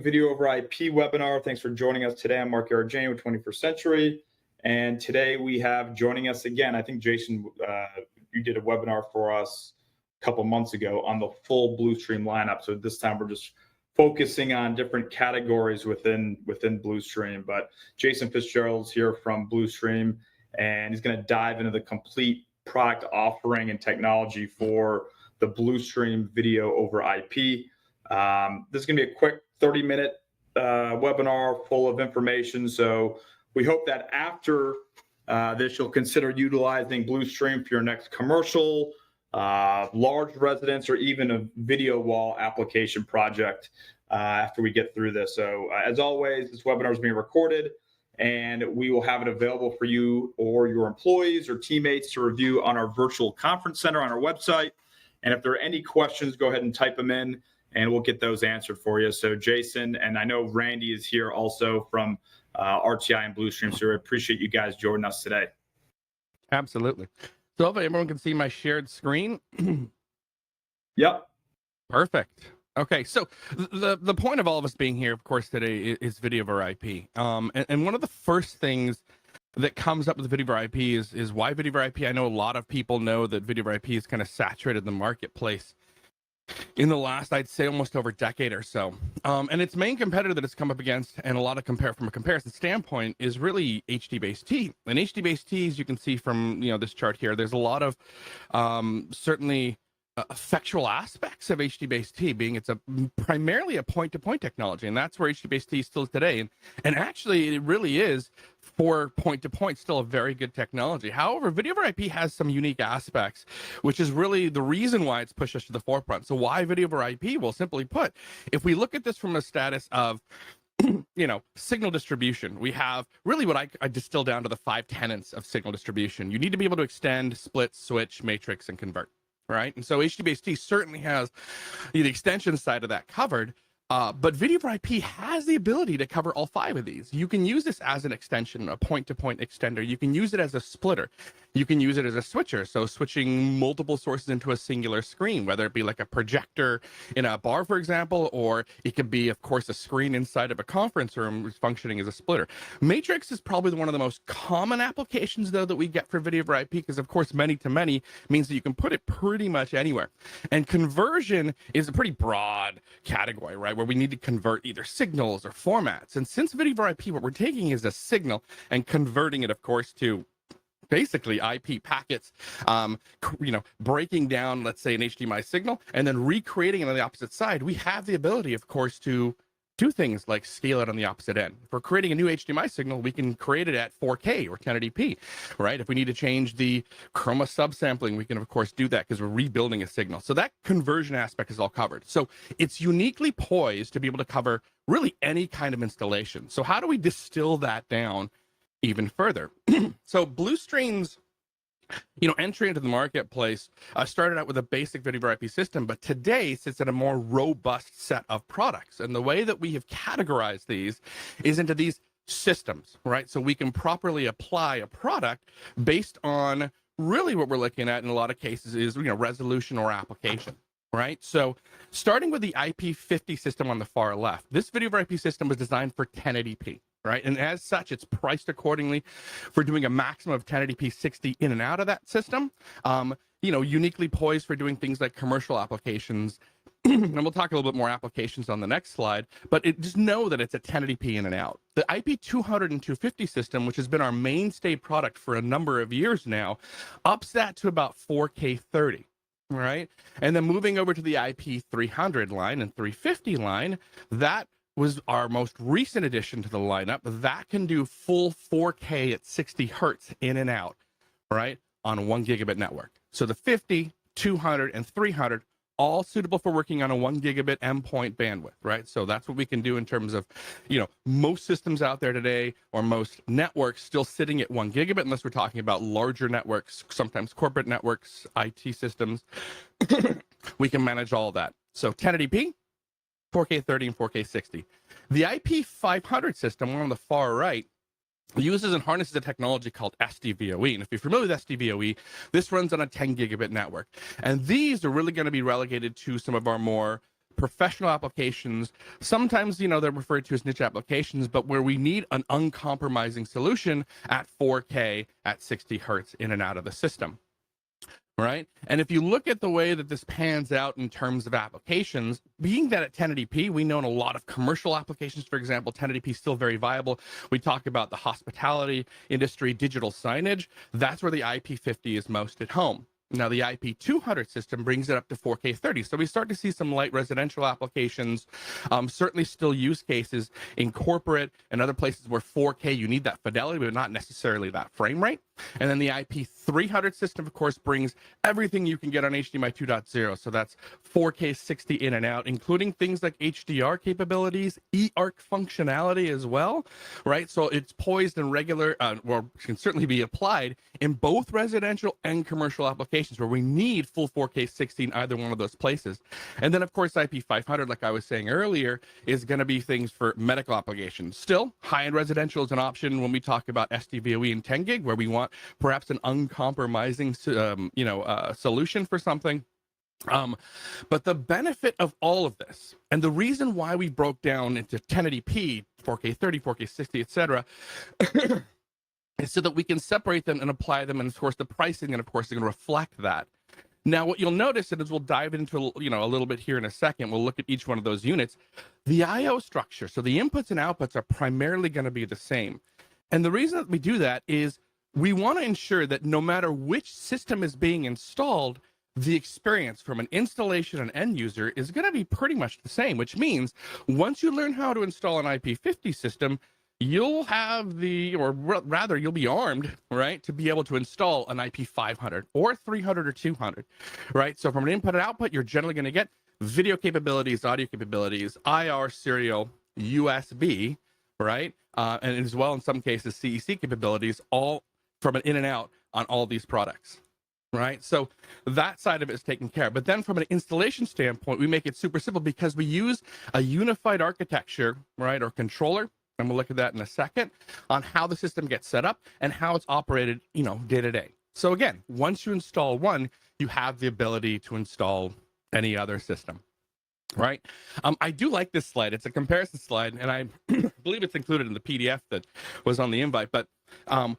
Video over IP webinar. Thanks for joining us today. I'm Mark Arjane with 21st Century. And today we have joining us again, I think Jason, you did a webinar for us a couple months ago on the full Blustream lineup. So this time we're just focusing on different categories within Blustream. But Jason Fitzgerald's here from Blustream, and he's going to dive into the complete product offering and technology for the Blustream Video over IP. This is going to be a quick 30-minute webinar full of information. So we hope that after this, you'll consider utilizing Blustream for your next commercial, large residence, or even a video wall application project after we get through this. So as always, this webinar is being recorded, and we will have it available for you or your employees or teammates to review on our virtual conference center on our website. And if there are any questions, go ahead and type them in, and we'll get those answered for you. So Jason, and I know Randy is here also from RTI and Blustream, so I appreciate you guys joining us today. Absolutely. So hopefully everyone can see my shared screen. Yep. Perfect. Okay, so the point of all of us being here, of course, today is video over IP. And one of the first things that comes up with video over IP is why video over IP. I know a lot of people know that video over IP is kind of saturated the marketplace in the last, I'd say, almost over a decade or so. And its main competitor that it's come up against, and a lot of from a comparison standpoint, is really HD-based T. And HD-based T, as you can see from this chart here, there's a lot of certainly effectual aspects of HD-based T, being it's primarily a point-to-point technology, and that's where HD-based T is still today. And actually, it really is, for point-to-point, still a very good technology. However, video over IP has some unique aspects, which is really the reason why it's pushed us to the forefront. So why video over IP? Well, simply put, if we look at this from a status of signal distribution, we have really what I distill down to the 5 tenets of signal distribution. You need to be able to extend, split, switch, matrix, and convert. Right. And so HD-based T certainly has the extension side of that covered. But video over IP has the ability to cover all 5 of these. You can use this as an extension, a point-to-point extender. You can use it as a splitter. You can use it as a switcher, so switching multiple sources into a singular screen, whether it be like a projector in a bar, for example, or it could be, of course, a screen inside of a conference room functioning as a splitter. Matrix is probably one of the most common applications, though, that we get for video over IP, because, of course, many-to-many means that you can put it pretty much anywhere. And conversion is a pretty broad category, right, where we need to convert either signals or formats. And since video over IP, what we're taking is a signal and converting it, of course, to basically IP packets, breaking down, let's say, an HDMI signal and then recreating it on the opposite side. We have the ability, of course, to do things like scale it on the opposite end. If we're creating a new HDMI signal, we can create it at 4K or 1080p, right? If we need to change the chroma subsampling, we can, of course, do that because we're rebuilding a signal. So that conversion aspect is all covered. So it's uniquely poised to be able to cover really any kind of installation. So how do we distill that down even further? So Blustream's entry into the marketplace started out with a basic video over IP system, but today sits at a more robust set of products. And the way that we have categorized these is into these systems, right? So we can properly apply a product based on really what we're looking at in a lot of cases is, resolution or application. Right. So starting with the IP50 system on the far left, this video over IP system was designed for 1080p. Right. And as such, it's priced accordingly for doing a maximum of 1080p 60 in and out of that system. Uniquely poised for doing things like commercial applications. And we'll talk a little bit more applications on the next slide, but just know that it's a 1080p in and out. The IP200 and 250 system, which has been our mainstay product for a number of years now, ups that to about 4K 30. Right. And then moving over to the IP300 line and 350 line, that was our most recent addition to the lineup. That can do full 4K at 60 hertz in and out, right, on a 1 gigabit network. So the 50, 200, and 300, all suitable for working on a 1 gigabit endpoint bandwidth, right? So that's what we can do in terms of, most systems out there today, or most networks still sitting at 1 gigabit, unless we're talking about larger networks, sometimes corporate networks, IT systems. We can manage all of that. So 1080p, 4K 30, and 4K 60. The IP500 system, one on the far right, uses and harnesses a technology called SDVoE. And if you're familiar with SDVoE, this runs on a 10 gigabit network. And these are really going to be relegated to some of our more professional applications. Sometimes, they're referred to as niche applications, but where we need an uncompromising solution at 4K at 60 hertz in and out of the system. Right. And if you look at the way that this pans out in terms of applications, being that at 1080p, we know in a lot of commercial applications, for example, 1080p is still very viable. We talk about the hospitality industry, digital signage. That's where the IP50 is most at home. Now, the IP200 system brings it up to 4K 30. So we start to see some light residential applications, certainly still use cases in corporate and other places where 4K, you need that fidelity, but not necessarily that frame rate. And then the IP300 system, of course, brings everything you can get on HDMI 2.0. So that's 4K 60 in and out, including things like HDR capabilities, eARC functionality as well, right? So it's poised and regular, can certainly be applied in both residential and commercial applications where we need full 4K 60 in either one of those places. And then, of course, IP500, like I was saying earlier, is going to be things for medical applications. Still, high-end residential is an option when we talk about SDVoE and 10 gig, where we want perhaps an uncompromising, solution for something. But the benefit of all of this, and the reason why we broke down into 1080p, 4K 30, 4K 60, etc., is so that we can separate them and apply them, and of course the pricing, and of course, is going to reflect that. Now, what you'll notice, and as we'll dive into, a little bit here in a second, we'll look at each one of those units. The I/O structure, so the inputs and outputs are primarily going to be the same, and the reason that we do that is we want to ensure that no matter which system is being installed, the experience from an installation and end user is going to be pretty much the same, which means once you learn how to install an IP50 system, you'll have you'll be armed, right, to be able to install an IP500 or 300 or 200, right? So from an input and output, you're generally going to get video capabilities, audio capabilities, IR, serial, USB, right? And as well, in some cases, CEC capabilities, all from an in and out on all these products, right? So that side of it is taken care of. But then from an installation standpoint, we make it super simple because we use a unified architecture, right, or controller, and we'll look at that in a second, on how the system gets set up and how it's operated, day to day. So again, once you install one, you have the ability to install any other system, right? I do like this slide. It's a comparison slide, and I believe it's included in the PDF that was on the invite. But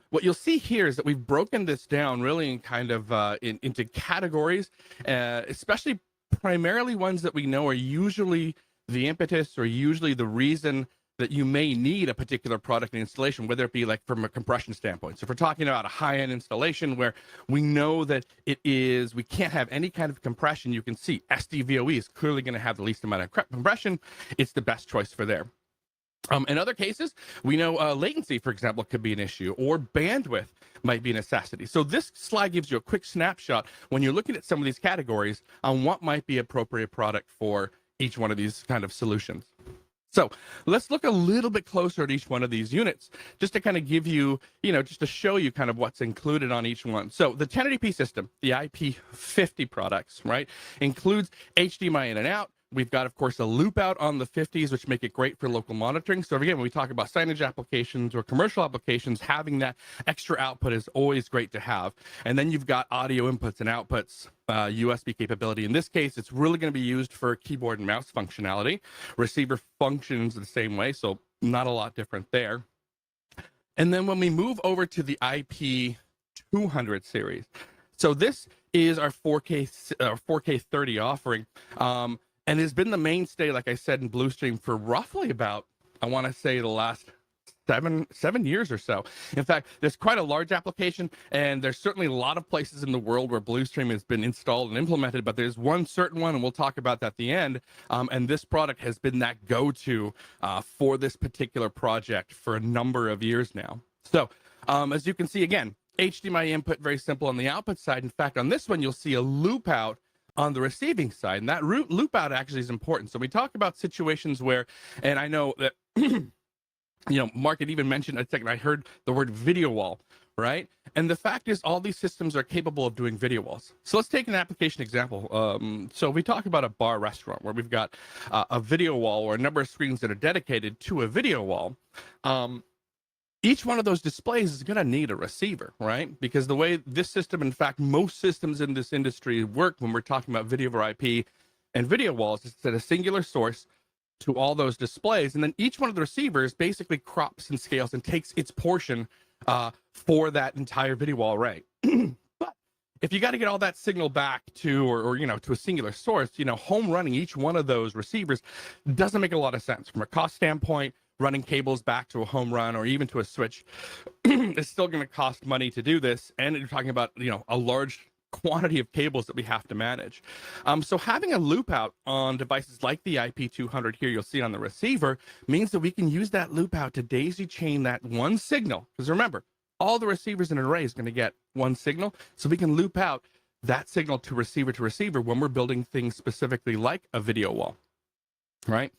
what you'll see here is that we've broken this down really in kind of into categories, especially primarily ones that we know are usually the impetus or usually the reason that you may need a particular product and installation, whether it be like from a compression standpoint. So if we're talking about a high-end installation where we know that we can't have any kind of compression, you can see SDVoE is clearly going to have the least amount of compression. It's the best choice for there. In other cases, we know latency, for example, could be an issue, or bandwidth might be a necessity. So this slide gives you a quick snapshot when you're looking at some of these categories on what might be appropriate product for each one of these kind of solutions. So let's look a little bit closer at each one of these units, just to kind of give you, just to show you kind of what's included on each one. So the 1080p system, the IP50 products, right, includes HDMI in and out. We've got, of course, a loop out on the 50s, which make it great for local monitoring. So again, when we talk about signage applications or commercial applications, having that extra output is always great to have. And then you've got audio inputs and outputs, USB capability. In this case, it's really going to be used for keyboard and mouse functionality. Receiver functions the same way, so not a lot different there. And then when we move over to the IP200 series, so this is our 4K 30 offering. And has been the mainstay, like I said, in Blustream for roughly about, I want to say, the last seven years or so. In fact, there's quite a large application, and there's certainly a lot of places in the world where Blustream has been installed and implemented, but there's one certain one, and we'll talk about that at the end, and this product has been that go-to for this particular project for a number of years now. So, as you can see, again, HDMI input, very simple on the output side. In fact, on this one, you'll see a loop out on the receiving side, and that loop out actually is important. So we talk about situations where, and I know that, Mark had even mentioned a second, I heard the word video wall, right? And the fact is all these systems are capable of doing video walls. So let's take an application example. So we talk about a bar restaurant where we've got a video wall or a number of screens that are dedicated to a video wall. Each one of those displays is going to need a receiver, right? Because the way this system, in fact, most systems in this industry work when we're talking about video over IP, And video walls is at a singular source to all those displays, and then each one of the receivers basically crops and scales and takes its portion for that entire video wall array. But if you got to get all that signal back to, or to a singular source, home running each one of those receivers doesn't make a lot of sense from a cost standpoint. Running cables back to a home run or even to a switch is still going to cost money to do this, and you're talking about a large quantity of cables that we have to manage. So having a loop out on devices like the IP200 here, you'll see on the receiver, means that we can use that loop out to daisy chain that one signal. Because remember, all the receivers in an array is going to get one signal. So we can loop out that signal to receiver when we're building things specifically like a video wall. Right?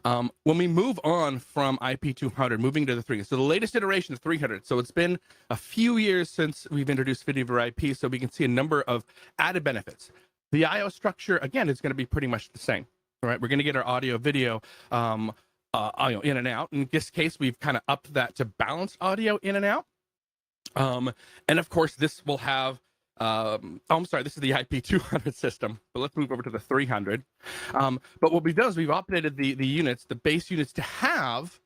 When we move on from IP200, moving to the 300, so the latest iteration of 300. So it's been a few years since we've introduced video over IP, so we can see a number of added benefits. The I/O structure, again, is going to be pretty much the same. Right? We're going to get our audio, video, audio in and out. In this case, we've kind of upped that to balanced audio in and out. And of course, this will have I'm sorry, this is the IP200 system, but let's move over to the 300. But what we've done is we've updated the units, the base units, to have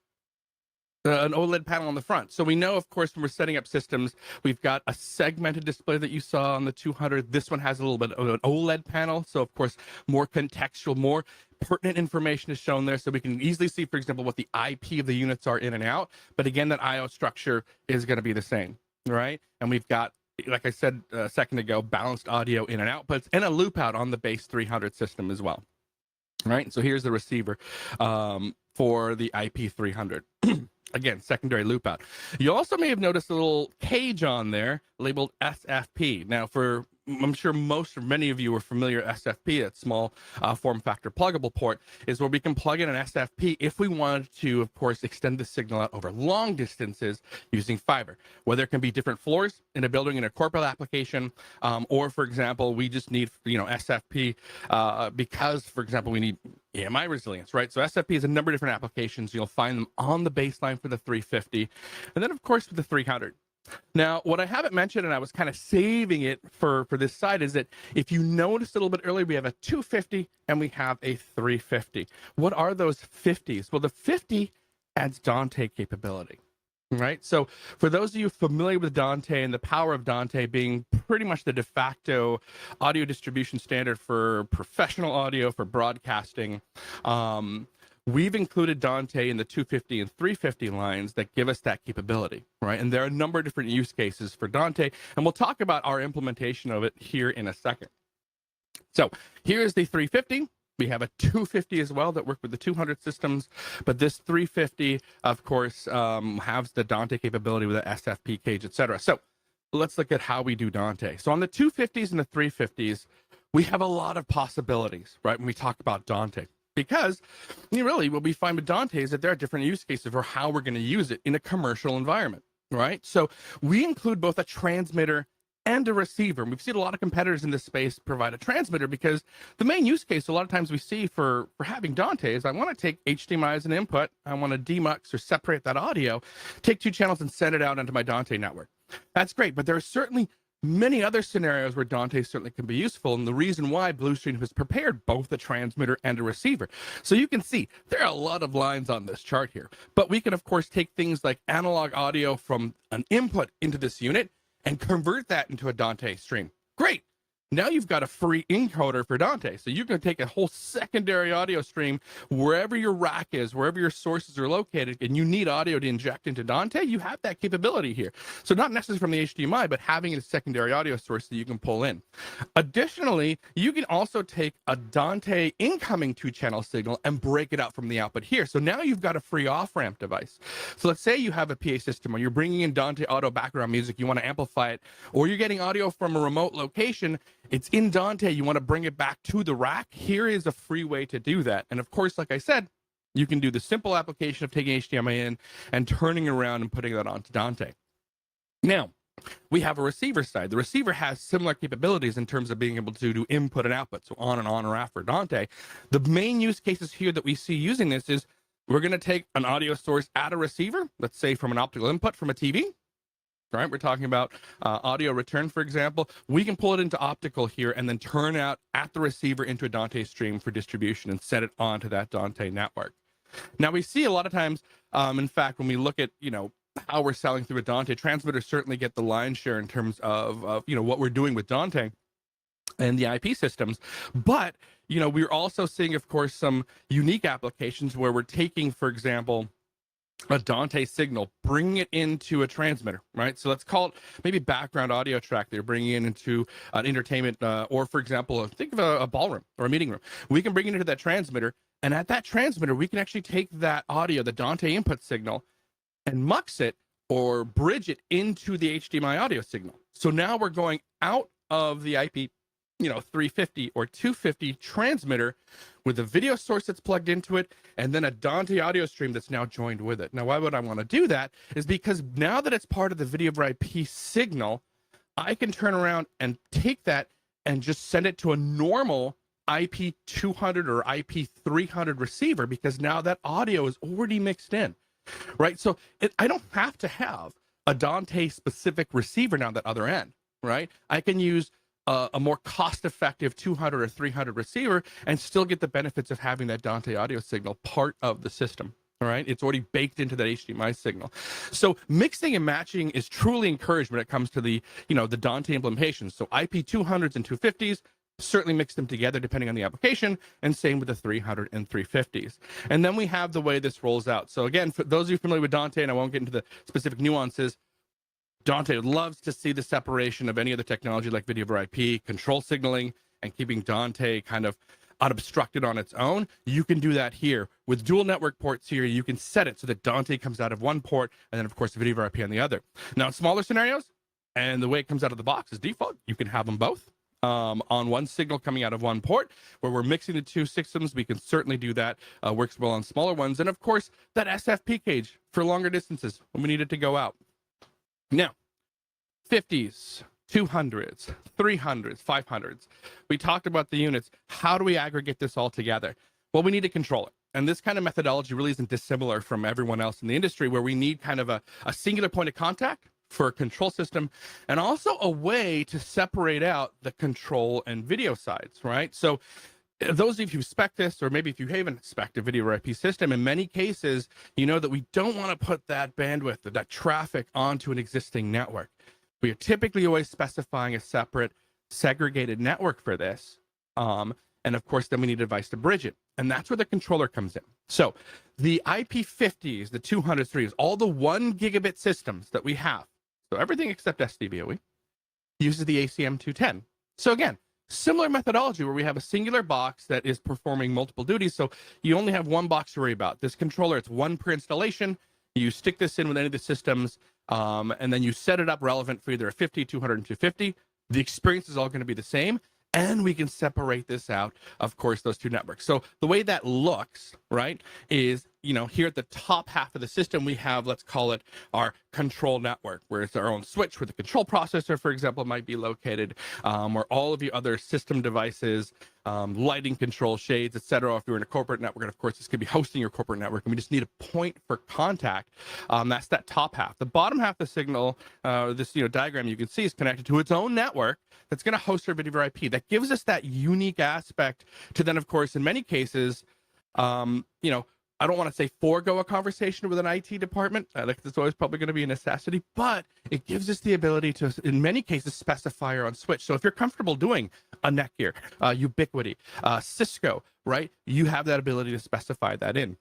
an OLED panel on the front. So we know, of course, when we're setting up systems, we've got a segmented display that you saw on the 200. This one has a little bit of an OLED panel. So, of course, more contextual, more pertinent information is shown there. So we can easily see, for example, what the IP of the units are in and out. But again, that I/O structure is going to be the same, right? And we've got, like I said a second ago, balanced audio in and outputs and a loop out on the base 300 system as well. Right. So here's the receiver for the IP300. Again, secondary loop out. You also may have noticed a little cage on there labeled SFP. Now, I'm sure many of you are familiar with SFP, that small form factor pluggable port, is where we can plug in an SFP if we wanted to, of course, extend the signal out over long distances using fiber. Whether it can be different floors in a building in a corporate application, or, for example, we just need, SFP because, for example, we need EMI resilience, right? So SFP is a number of different applications. You'll find them on the baseline for the 350, and then, of course, for the 300. Now, what I haven't mentioned, and I was kind of saving it for this side, is that if you noticed a little bit earlier, we have a 250 and we have a 350. What are those 50s? Well, the 50 adds Dante capability, right? So for those of you familiar with Dante and the power of Dante being pretty much the de facto audio distribution standard for professional audio, for broadcasting, we've included Dante in the 250 and 350 lines that give us that capability, right? And there are a number of different use cases for Dante, and we'll talk about our implementation of it here in a second. So here's the 350. We have a 250 as well that work with the 200 systems, but this 350, of course, has the Dante capability with the SFP cage, etc. So let's look at how we do Dante. So on the 250s and the 350s, we have a lot of possibilities, right, when we talk about Dante. Because really what we find with Dante is that there are different use cases for how we're going to use it in a commercial environment, right? So we include both a transmitter and a receiver. We've seen a lot of competitors in this space provide a transmitter because the main use case a lot of times we see for having Dante is I want to take HDMI as an input, I want to demux or separate that audio, take two channels and send it out onto my Dante network. That's great, but there are certainly many other scenarios where Dante certainly can be useful, and the reason why Blustream has prepared both a transmitter and a receiver. So you can see there are a lot of lines on this chart here, but we can of course take things like analog audio from an input into this unit and convert that into a Dante stream. Great. Now you've got a free encoder for Dante. So you can take a whole secondary audio stream wherever your rack is, wherever your sources are located, and you need audio to inject into Dante, you have that capability here. So not necessarily from the HDMI, but having a secondary audio source that you can pull in. Additionally, you can also take a Dante incoming 2-channel signal and break it out from the output here. So now you've got a free off-ramp device. So let's say you have a PA system where you're bringing in Dante auto background music, you want to amplify it, or you're getting audio from a remote location. It's in Dante, you want to bring it back to the rack. Here is a free way to do that. And of course, like I said, you can do the simple application of taking HDMI in and turning around and putting that onto Dante. Now, we have a receiver side. The receiver has similar capabilities in terms of being able to do input and output, so on or off for Dante. The main use cases here that we see using this is we're going to take an audio source at a receiver, let's say from an optical input from a TV. right? We're talking about audio return, for example. We can pull it into optical here and then turn out at the receiver into a Dante stream for distribution and set it onto that Dante network. Now, we see a lot of times, in fact, when we look at, how we're selling through a Dante, transmitters certainly get the lion's share in terms of what we're doing with Dante and the IP systems. But, we're also seeing, of course, some unique applications where we're taking, for example, a Dante signal, bringing it into a transmitter, right? So let's call it maybe background audio track that you're bringing it into an entertainment, or for example, think of a ballroom or a meeting room. We can bring it into that transmitter, and at that transmitter, we can actually take that audio, the Dante input signal, and mux it or bridge it into the HDMI audio signal. So now we're going out of the IP 350 or 250 transmitter with a video source that's plugged into it, and then a Dante audio stream that's now joined with it. Now, why would I want to do that? Is because now that it's part of the video over IP signal, I can turn around and take that and just send it to a normal IP 200 or IP 300 receiver, because now that audio is already mixed in, right? So I don't have to have a Dante specific receiver down that other end, right? I can use a more cost-effective 200 or 300 receiver and still get the benefits of having that Dante audio signal part of the system. All right, it's already baked into that HDMI signal. So mixing and matching is truly encouraged when it comes to the the Dante implementations. So IP 200s and 250s, certainly mix them together depending on the application, and same with the 300 and 350s. And then we have the way this rolls out. So again, for those of you familiar with Dante, and I won't get into the specific nuances, Dante loves to see the separation of any other technology like video over IP, control signaling, and keeping Dante kind of unobstructed on its own. You can do that here. With dual network ports here, you can set it so that Dante comes out of one port, and then, of course, the video over IP on the other. Now, in smaller scenarios, and the way it comes out of the box is default, you can have them both on one signal coming out of one port. Where we're mixing the two systems, we can certainly do that. Works well on smaller ones. And, of course, that SFP cage for longer distances when we need it to go out. Now, 50s, 200s, 300s, 500s. We talked about the units. How do we aggregate this all together? Well, we need a controller. And this kind of methodology really isn't dissimilar from everyone else in the industry, where we need kind of a singular point of contact for a control system, and also a way to separate out the control and video sides, right? So those of you who spec this, or maybe if you haven't spec'd a video over IP system, in many cases, you know that we don't want to put that bandwidth, that traffic onto an existing network. We are typically always specifying a separate segregated network for this. And of course, then we need a device to bridge it. And that's where the controller comes in. So the IP50s, the 203s, all the 1 gigabit systems that we have, so everything except SDVOE, uses the ACM210. So again, similar methodology where we have a singular box that is performing multiple duties. So you only have one box to worry about. This controller, it's one per installation. You stick this in with any of the systems, and then you set it up relevant for either a 50, 200, and 250. The experience is all going to be the same, and we can separate this out, of course, those two networks. So the way that looks, right, is, here at the top half of the system, we have, let's call it our control network, where it's our own switch where the control processor, for example, might be located, or all of your other system devices, lighting control, shades, etc. If you're in a corporate network, and of course, this could be hosting your corporate network, and we just need a point for contact. That's that top half. The bottom half of the signal, this diagram you can see, is connected to its own network that's going to host our video over IP. That gives us that unique aspect to then, of course, in many cases, I don't want to say forego a conversation with an IT department. That's always probably going to be a necessity, but it gives us the ability to, in many cases, specify our own switch. So if you're comfortable doing a Netgear, Ubiquiti, Cisco, right, you have that ability to specify that in.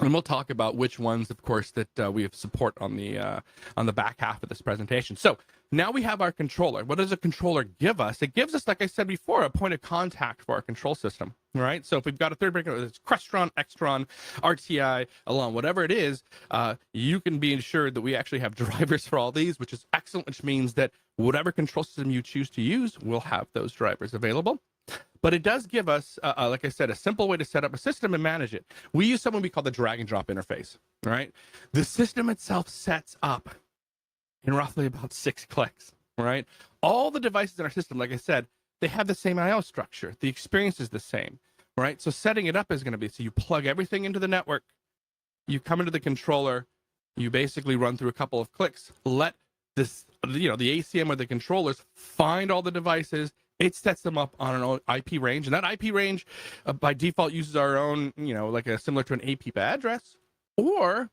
And we'll talk about which ones, of course, that we have support on the back half of this presentation. So now we have our controller. What does a controller give us? It gives us, like I said before, a point of contact for our control system, right? So if we've got a third breaker, it's Crestron, Extron, RTI, Alon, whatever it is, you can be assured that we actually have drivers for all these, which is excellent, which means that whatever control system you choose to use will have those drivers available. But it does give us, like I said, a simple way to set up a system and manage it. We use something we call the drag and drop interface, right? The system itself sets up in roughly about 6 clicks, right? All the devices in our system, like I said, they have the same I/O structure. The experience is the same, right? So setting it up is going to be, so you plug everything into the network, you come into the controller, you basically run through a couple of clicks, let this, the ACM or the controllers find all the devices. It sets them up on an IP range, and that IP range by default uses our own, like a similar to an APIP address, or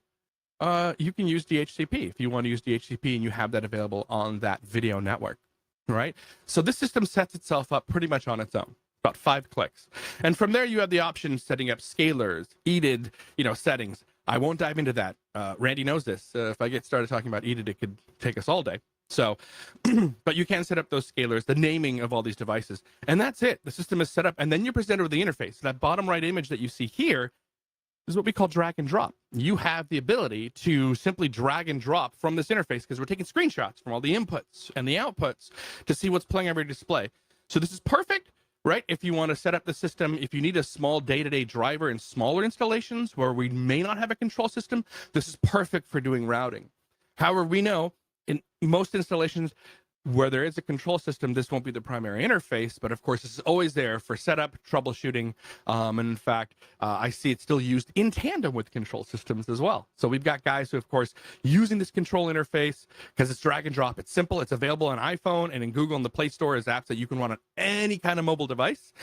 you can use DHCP if you want to use DHCP and you have that available on that video network, right? So this system sets itself up pretty much on its own, about 5 clicks. And from there, you have the option setting up scalers, EDID, settings. I won't dive into that. Randy knows this. If I get started talking about EDID, it could take us all day. So, but you can set up those scalers, the naming of all these devices, and that's it. The system is set up, and then you're presented with the interface. That bottom right image that you see here is what we call drag and drop. You have the ability to simply drag and drop from this interface, because we're taking screenshots from all the inputs and the outputs to see what's playing on your display. So this is perfect, right? If you want to set up the system, if you need a small day-to-day driver in smaller installations where we may not have a control system, this is perfect for doing routing. However, we know in most installations where there is a control system, this won't be the primary interface, but of course, this is always there for setup, troubleshooting, and in fact, I see it still used in tandem with control systems as well. So we've got guys who, of course, using this control interface because it's drag and drop. It's simple. It's available on iPhone and in Google and the Play Store as apps that you can run on any kind of mobile device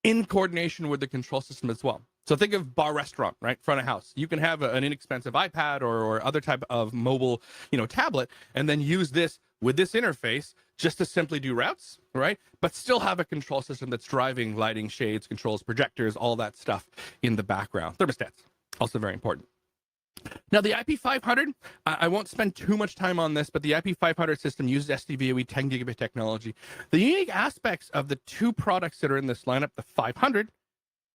in coordination with the control system as well. So think of bar restaurant, right? Front of house. You can have an inexpensive iPad or other type of mobile, tablet, and then use this with this interface just to simply do routes, right? But still have a control system that's driving lighting, shades, controls, projectors, all that stuff in the background. Thermostats, also very important. Now, the IP500, I won't spend too much time on this, but the IP500 system uses SDVoE 10 gigabit technology. The unique aspects of the two products that are in this lineup, the 500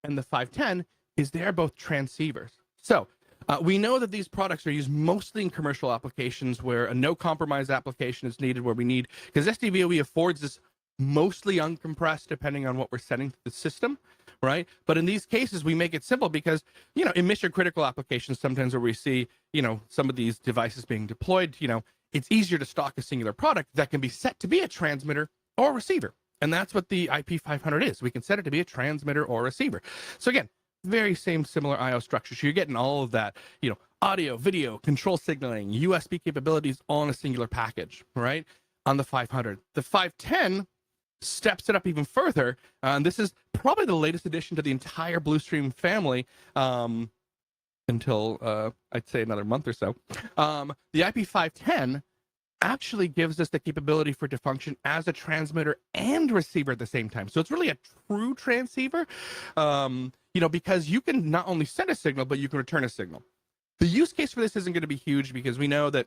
and the 510, is they're both transceivers. So we know that these products are used mostly in commercial applications where a no compromise application is needed, where we need, because SDVoE affords this mostly uncompressed depending on what we're setting to the system, right? But in these cases, we make it simple because, in mission critical applications, sometimes where we see, some of these devices being deployed, it's easier to stock a singular product that can be set to be a transmitter or receiver. And that's what the IP500 is. We can set it to be a transmitter or receiver. So again, very similar I/O structure. So you're getting all of that, audio, video, control signaling, USB capabilities all in a singular package, right? On the 500. The 510 steps it up even further. And this is probably the latest addition to the entire Blustream family until I'd say another month or so. The IP510 actually gives us the capability for it to function as a transmitter and receiver at the same time. So it's really a true transceiver, because you can not only send a signal, but you can return a signal. The use case for this isn't going to be huge because we know that,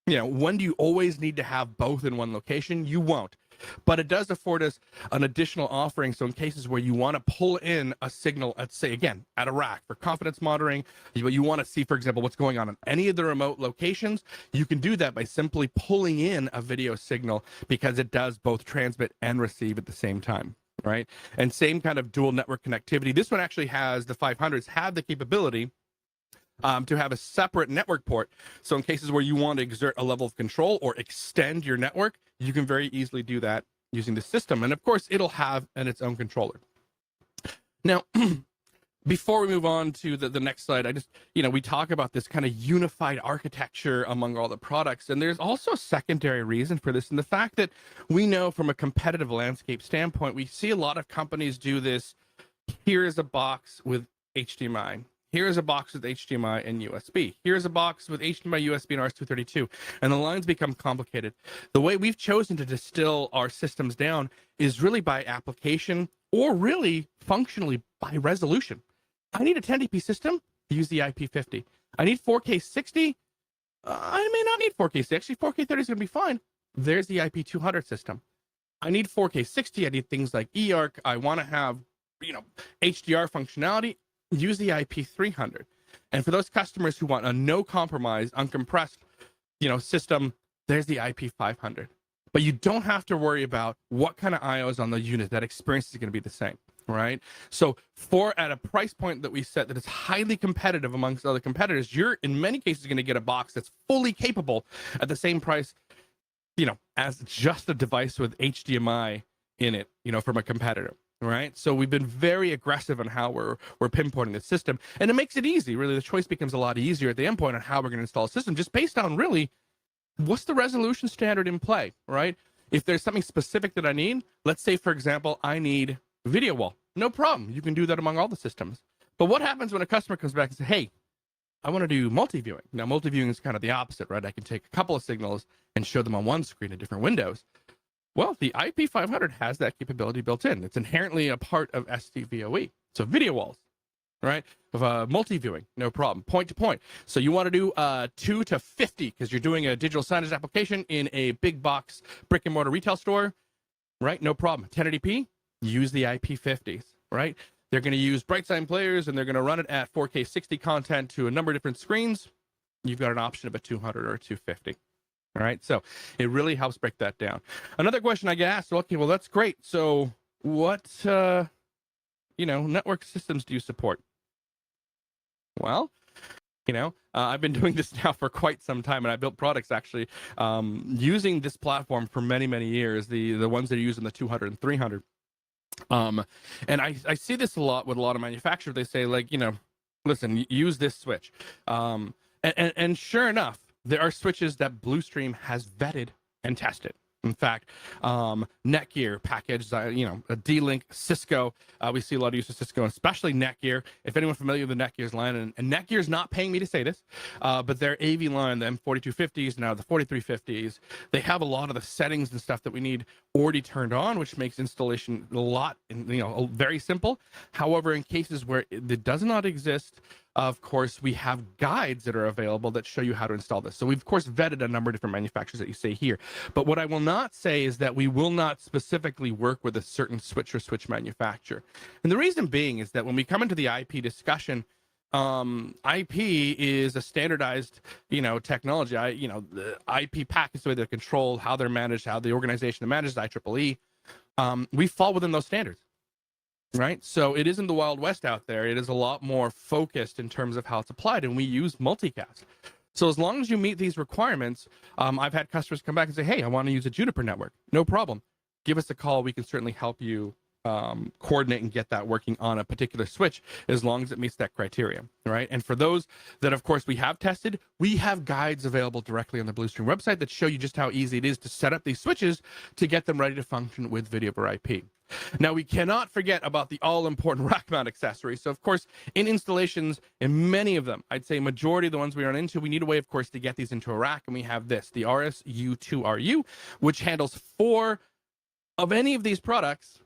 when do you always need to have both in one location? You won't. But it does afford us an additional offering. So in cases where you want to pull in a signal, let's say, again, at a rack for confidence monitoring, you want to see, for example, what's going on in any of the remote locations, you can do that by simply pulling in a video signal because it does both transmit and receive at the same time, right? And same kind of dual network connectivity. This one actually has, the 500s have the capability to have a separate network port. So in cases where you want to exert a level of control or extend your network, you can very easily do that using the system. And of course, it'll have its own controller. Now, before we move on to the next slide, I just, we talk about this kind of unified architecture among all the products. And there's also a secondary reason for this. And the fact that we know from a competitive landscape standpoint, we see a lot of companies do this. Here is a box with HDMI. Here's a box with HDMI and USB. Here's a box with HDMI, USB, and RS-232. And the lines become complicated. The way we've chosen to distill our systems down is really by application or really functionally by resolution. I need a 1080p system, use the IP50. I need 4K 60. I may not need 4K 60. Actually, 4K 30 is going to be fine. There's the IP200 system. I need 4K 60. I need things like eARC. I want to have, HDR functionality. Use the IP300. And for those customers who want a no compromise, uncompressed, system, there's the IP500. But you don't have to worry about what kind of I/O is on the unit. That experience is going to be the same, right? So at a price point that we set that is highly competitive amongst other competitors, you're in many cases going to get a box that's fully capable at the same price, as just a device with HDMI in it, from a competitor. Right. So we've been very aggressive on how we're pinpointing the system, and it makes it easy. Really, the choice becomes a lot easier at the endpoint on how we're going to install a system, just based on really what's the resolution standard in play, right? If there's something specific that I need, let's say, for example, I need video wall. No problem. You can do that among all the systems. But what happens when a customer comes back and says, hey, I want to do multi-viewing? Now, multi-viewing is kind of the opposite, right? I can take a couple of signals and show them on one screen in different windows. Well, the IP500 has that capability built in. It's inherently a part of SDVoE. So video walls, right? Of multi-viewing, no problem. Point to point. So you want to do 2 to 50 because you're doing a digital signage application in a big box brick and mortar retail store, right? No problem. 1080p, use the IP50s, right? They're going to use bright sign players and they're going to run it at 4K 60 content to a number of different screens. You've got an option of a 200 or a 250. All right, so it really helps break that down. Another question I get asked, okay, well, that's great. So what, network systems do you support? Well, I've been doing this now for quite some time, and I built products actually using this platform for many, many years, the ones that are using the 200 and 300. And I see this a lot with a lot of manufacturers. They say, like, listen, use this switch. And sure enough, there are switches that Blustream has vetted and tested. In fact, Netgear package, a D-Link, Cisco. We see a lot of use of Cisco, and especially Netgear. If anyone familiar with the Netgear's line, and Netgear's not paying me to say this, but their AV line, the M4250s, now the 4350s, they have a lot of the settings and stuff that we need already turned on, which makes installation a lot, very simple. However, in cases where it does not exist, of course, we have guides that are available that show you how to install this. So we've, of course, vetted a number of different manufacturers that you see here. But what I will not say is that we will not specifically work with a certain switch or switch manufacturer. And the reason being is that when we come into the IP discussion, IP is a standardized, technology. The IP package, the way they're controlled, how they're managed, how the organization manages IEEE, we fall within those standards. Right. So it isn't the Wild West out there. It is a lot more focused in terms of how it's applied. And we use multicast. So as long as you meet these requirements, I've had customers come back and say, hey, I want to use a Juniper network. No problem. Give us a call. We can certainly help you coordinate and get that working on a particular switch as long as it meets that criteria. Right. And for those that, of course, we have tested, we have guides available directly on the Blustream website that show you just how easy it is to set up these switches to get them ready to function with Video over IP. Now, we cannot forget about the all-important rack mount accessory. So, of course, in installations, in many of them, I'd say majority of the ones we run into, we need a way, of course, to get these into a rack. And we have this, the RSU2RU, which handles 4 of any of these products,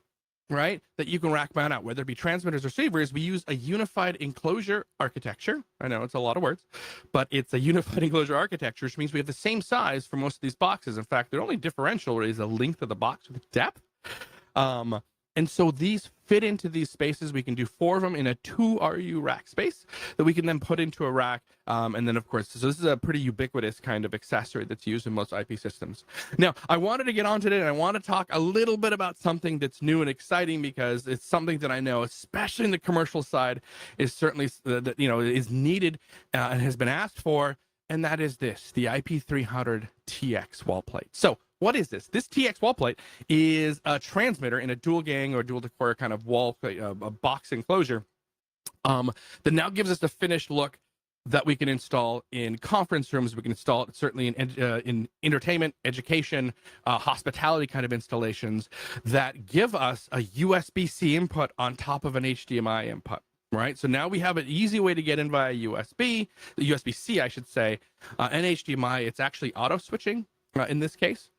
right, that you can rack mount out, whether it be transmitters or receivers. We use a unified enclosure architecture. I know it's a lot of words, but it's a unified enclosure architecture, which means we have the same size for most of these boxes. In fact, their only differential is the length of the box with depth. And so these fit into these spaces. We can do 4 of them in a 2RU rack space that we can then put into a rack. And then, of course, so this is a pretty ubiquitous kind of accessory that's used in most IP systems. Now, I wanted to get on today, and I want to talk a little bit about something that's new and exciting, because it's something that I know, especially in the commercial side, is certainly is needed and has been asked for. And that is this, the IP300 TX wall plate. So what is this? This TX wall plate is a transmitter in a dual gang or dual decoder kind of wall, a box enclosure that now gives us a finished look that we can install in conference rooms. We can install it certainly in entertainment, education, hospitality kind of installations that give us a USB-C input on top of an HDMI input. Right, so now we have an easy way to get in via USB-C, I should say, and HDMI. It's actually auto switching in this case.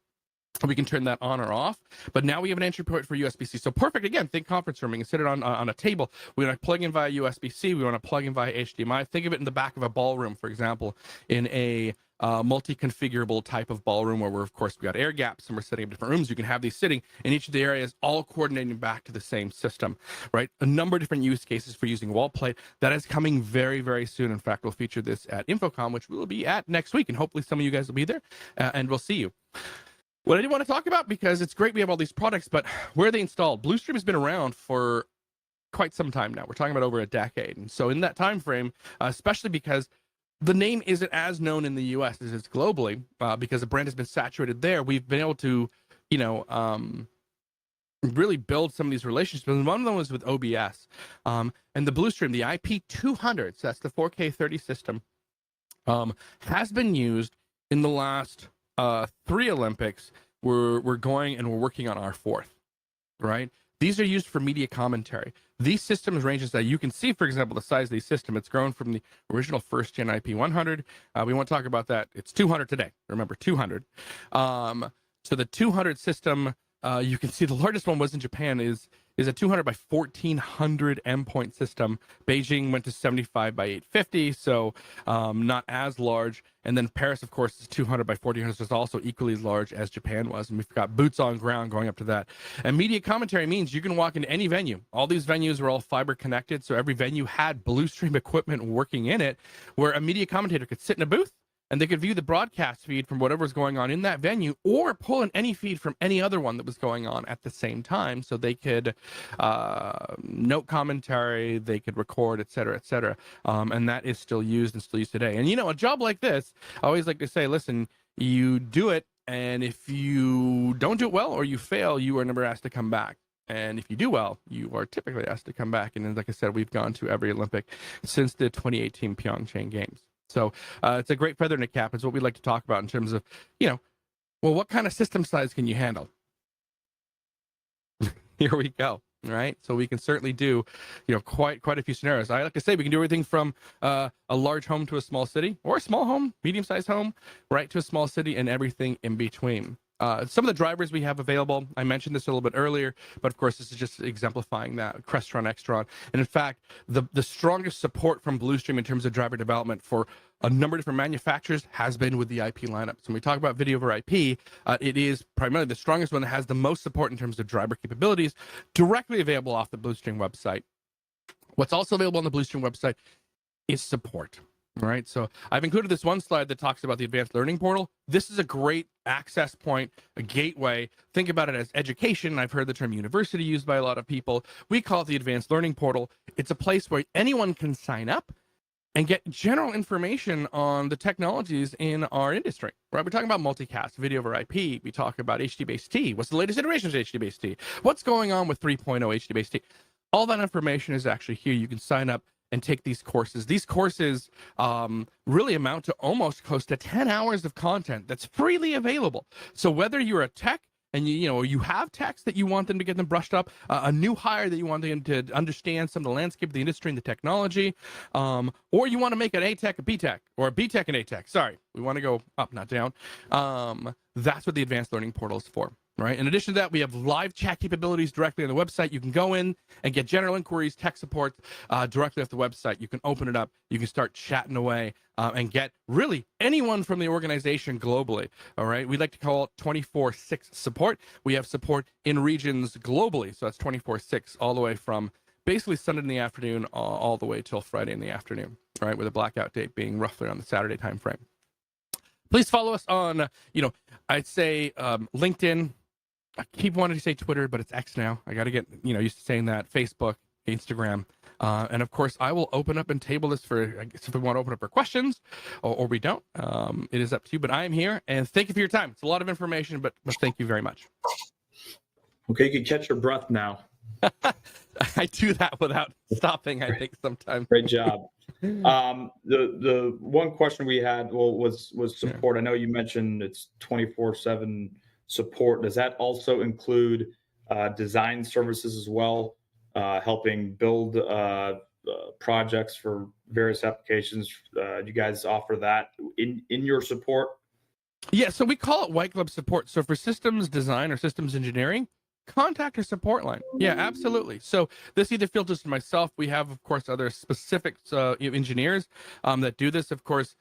We can turn that on or off, but now we have an entry port for USB-C. So perfect. Again, think conference room. You can sit it on a table. We want to plug in via USB-C. We want to plug in via HDMI. Think of it in the back of a ballroom, for example, in a multi-configurable type of ballroom where of course, we got air gaps and we're setting up different rooms. You can have these sitting in each of the areas, all coordinating back to the same system, right? A number of different use cases for using wall plate. That is coming very, very soon. In fact, we'll feature this at InfoComm, which we will be at next week, and hopefully some of you guys will be there, and we'll see you. What I did want to talk about, because it's great we have all these products, but where are they installed? Blustream has been around for quite some time now. We're talking about over a decade. And so in that time frame, especially because the name isn't as known in the US as it's globally, because the brand has been saturated there, we've been able to, really build some of these relationships. And one of them was with OBS. And the Blustream, the IP200, so that's the 4K 30 system, has been used in the last 3 Olympics, we're going and we're working on our 4th, right? These are used for media commentary. These systems ranges that you can see, for example, the size of the system. It's grown from the original first gen IP 100. We won't talk about that. It's 200 today. Remember, 200. So the 200 system, you can see the largest one was in Japan, is a 200 by 1400 endpoint system. Beijing went to 75 by 850, so not as large. And then Paris, of course, is 200 by 1400, so it's also equally as large as Japan was. And we've got boots on ground going up to that. And media commentary means you can walk into any venue. All these venues were all fiber connected, so every venue had Blustream equipment working in it, where a media commentator could sit in a booth, and they could view the broadcast feed from whatever was going on in that venue, or pull in any feed from any other one that was going on at the same time. So they could note commentary, they could record, et cetera, et cetera. And that is still used and still used today. And, a job like this, I always like to say, listen, you do it, and if you don't do it well or you fail, you are never asked to come back. And if you do well, you are typically asked to come back. And like I said, we've gone to every Olympic since the 2018 Pyeongchang Games. So it's a great feather in the cap. It's what we like to talk about in terms of, well, what kind of system size can you handle? Here we go. Right. So we can certainly do, quite a few scenarios. I like to say we can do everything from a large home to a small city, or a small home, medium-sized home, right to a small city, and everything in between. Some of the drivers we have available, I mentioned this a little bit earlier, but of course this is just exemplifying that, Crestron, Extron. And in fact, the strongest support from Blustream in terms of driver development for a number of different manufacturers has been with the IP lineup. So when we talk about video over IP, it is primarily the strongest one that has the most support in terms of driver capabilities, directly available off the Blustream website. What's also available on the Blustream website is support. All right, so I've included this one slide that talks about the advanced learning portal. This is a great access point, a gateway. Think about it as education. I've heard the term university used by a lot of people. We call it the advanced learning portal. It's a place where anyone can sign up and get general information on the technologies in our industry, right? We're talking about multicast, video over IP. We talk about HDBaseT. What's the latest iterations of HDBaseT? What's going on with 3.0 HDBaseT? All that information is actually here. You can sign up and take these courses. These courses really amount to almost close to 10 hours of content that's freely available. So whether you're a tech and you have techs that you want them to get them brushed up, a new hire that you want them to understand some of the landscape of the industry and the technology, or you want to make an A tech a B tech, or a B tech and A tech. Sorry, we want to go up, not down. That's what the advanced learning portal is for. Right. In addition to that, we have live chat capabilities directly on the website. You can go in and get general inquiries, tech support directly off the website. You can open it up. You can start chatting away and get really anyone from the organization globally. All right. We like to call it 24/6 support. We have support in regions globally. So that's 24/6 all the way from basically Sunday in the afternoon all the way till Friday in the afternoon. All right. With a blackout date being roughly on the Saturday timeframe. Please follow us on, I'd say LinkedIn. I keep wanting to say Twitter, but it's X now. I got to get, used to saying that. Facebook, Instagram. And of course, I will open up and table this for, I guess if we want to open up for questions or we don't, it is up to you. But I am here, and thank you for your time. It's a lot of information, but thank you very much. Okay, you can catch your breath now. I do that without stopping, I think, sometimes. Great job. The one question we had was support. I know you mentioned it's 24/7 support. Does that also include design services as well, helping build projects for various applications? Do you guys offer that in your support? Yeah, so we call it white glove support. So for systems design or systems engineering, contact our support line. Yeah, absolutely. So this either filters to myself. We have, of course, other specific engineers that do this. Of course,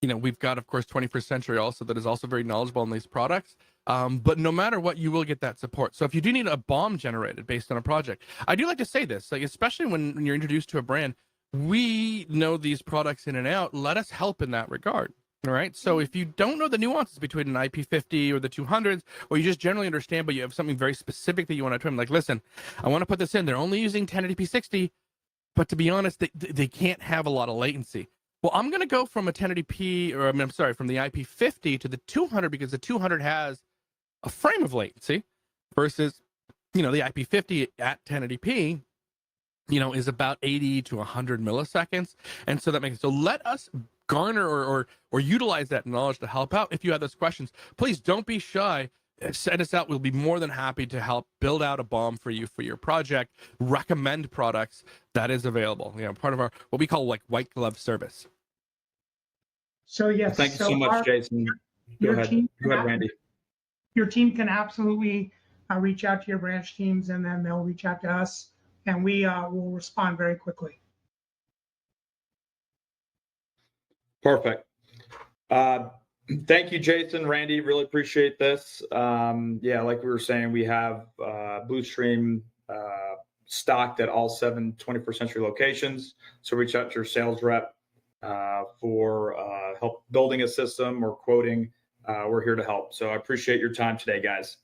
we've got, of course, 21st Century also that is also very knowledgeable in these products. But no matter what, you will get that support. So if you do need a bomb generated based on a project, I do like to say this, like especially when you're introduced to a brand, we know these products in and out. Let us help in that regard. All right. So if you don't know the nuances between an IP50 or the 200s, or you just generally understand, but you have something very specific that you want to trim, like, listen, I want to put this in. They're only using 1080p 60, but to be honest, they can't have a lot of latency. Well, I'm going to go from a 1080p, or I'm sorry, from the IP50 to the 200 because the 200 has a frame of latency versus, the IP50 at 1080p, is about 80 to 100 milliseconds. And so that makes it. So let us garner or utilize that knowledge to help out. If you have those questions, please don't be shy. Send us out. We'll be more than happy to help build out a BOM for you for your project. Recommend products that is available. Part of our what we call like white glove service. So yes, Thank you so much, Jason. Go ahead, Randy. Your team can absolutely reach out to your branch teams, and then they'll reach out to us, and we will respond very quickly. Perfect. Thank you, Jason, Randy. Really appreciate this. Yeah, like we were saying, we have Blustream stocked at all 7 21st Century locations. So reach out to your sales rep for help building a system or quoting. We're here to help. So I appreciate your time today, guys.